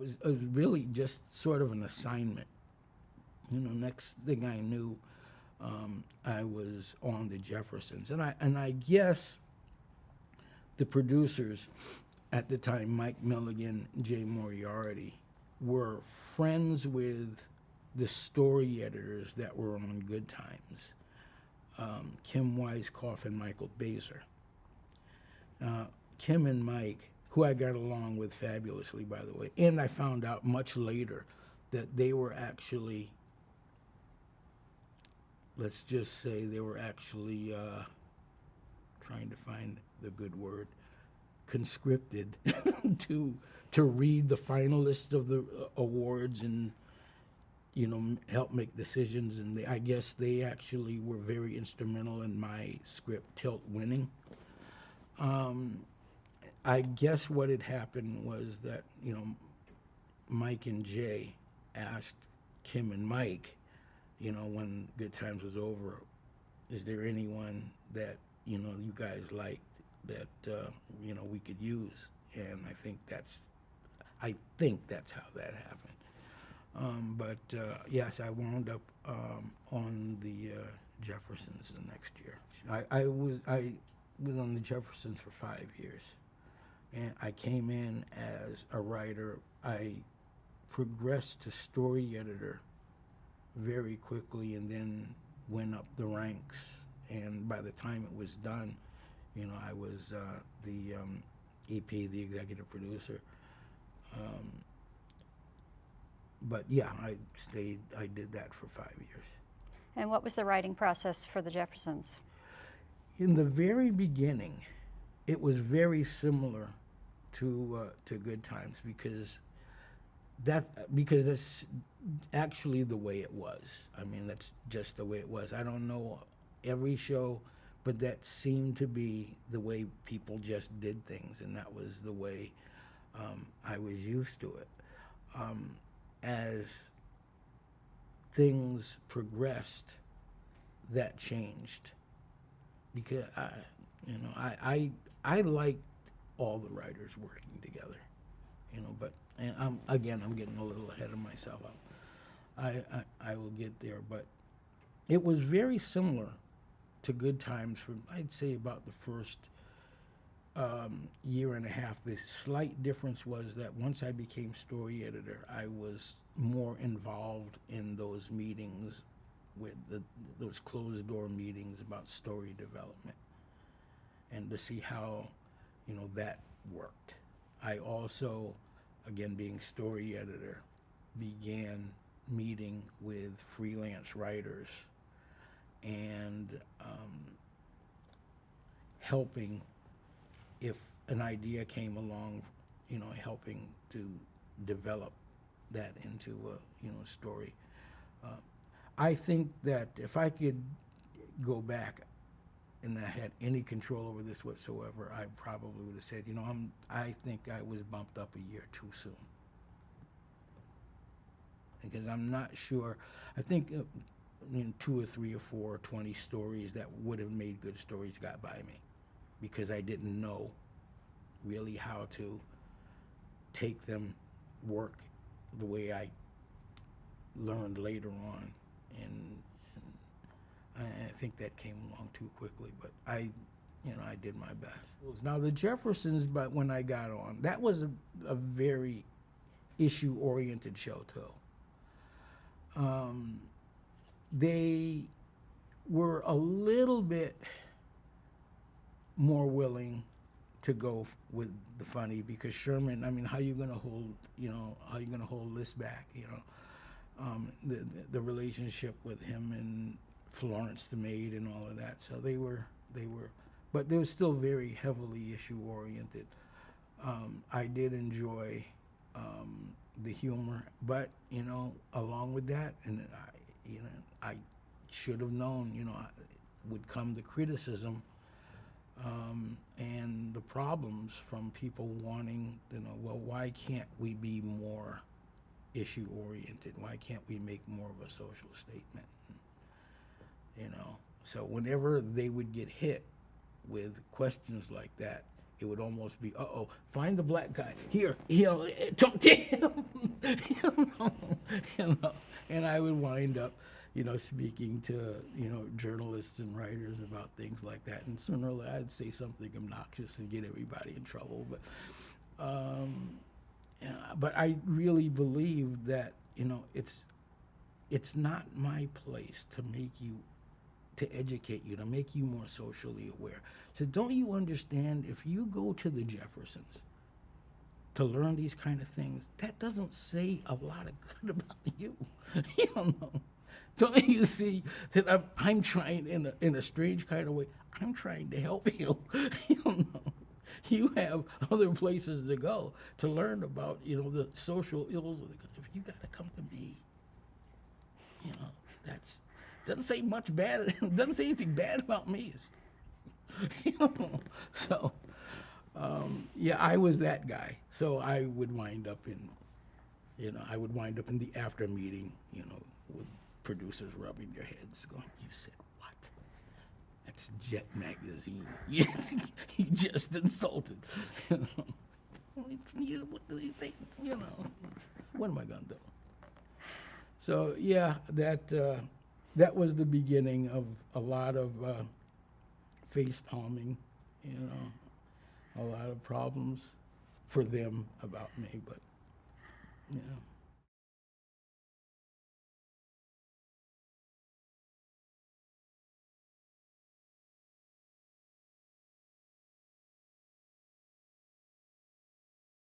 It was really just sort of an assignment. Next thing I knew, I was on the Jeffersons, and I guess the producers at the time, Mike Milligan, Jay Moriarty, were friends with the story editors that were on Good Times, Kim Weiskopf and Michael Baser. Kim and Mike, who I got along with fabulously, by the way, and I found out much later that they were actually, let's just say, they were actually trying to find the good word, conscripted to read the finalists of the awards and help make decisions. And I guess they actually were very instrumental in my script Tilt winning. I guess what had happened was that Mike and Jay asked Kim and Mike, when Good Times was over, is there anyone that you guys liked that we could use? And I think that's how that happened. But yes, I wound up on the Jeffersons the next year. I was on the Jeffersons for 5 years, and I came in as a writer. I progressed to story editor very quickly, and then went up the ranks. And by the time it was done, I was the EP, the executive producer. But yeah, I did that for 5 years. And what was the writing process for the Jeffersons? In the very beginning, it was very similar to Good Times, because that's actually the way it was. I mean, that's just the way it was. I don't know every show, but that seemed to be the way people just did things, and that was the way I was used to it. As things progressed, that changed, because I liked all the writers working together, but I'm getting a little ahead of myself. I will get there, but it was very similar to Good Times for, I'd say, about the first year and a half. The slight difference was that once I became story editor, I was more involved in those meetings, with those closed door meetings about story development, and to see how that worked. I also, again being story editor, began meeting with freelance writers and helping, if an idea came along, helping to develop that into a story. I think that if I could go back and I had any control over this whatsoever, I probably would have said, I think I was bumped up a year too soon. Because I'm not sure, I think 2 or 3 or 4 or 20 stories that would have made good stories got by me, because I didn't know really how to take them, work the way I learned later on, and I think that came along too quickly. But I did my best. Now the Jeffersons, but when I got on, that was a very issue-oriented show too. They were a little bit more willing to go with the funny, because Sherman, I mean, how you gonna hold this back, the relationship with him and Florence the maid and all of that. So they were, but they were still very heavily issue oriented. I did enjoy the humor, but along with that, and I should have known, would come the criticism and the problems from people wanting, well, why can't we be more issue oriented? Why can't we make more of a social statement? So whenever they would get hit with questions like that, it would almost be, uh-oh, find the black guy. Here, talk to him. you know, you know, and I would wind up, speaking to, journalists and writers about things like that. And sooner or later, I'd say something obnoxious and get everybody in trouble. But I really believe that, it's not my place to educate you, to make you more socially aware. So don't you understand, if you go to the Jeffersons to learn these kind of things, that doesn't say a lot of good about you. Don't you see that I'm trying in a strange kind of way, I'm trying to help you. You have other places to go to learn about, the social ills of the country. If you got to come to me, that's doesn't say much bad. Doesn't say anything bad about me. So, yeah, I was that guy. So I would wind up in the after meeting, with producers rubbing their heads, going, "You said what? That's Jet Magazine. You just insulted." What do you think? What am I gonna do? So yeah, that was the beginning of a lot of face palming, a lot of problems for them about me, but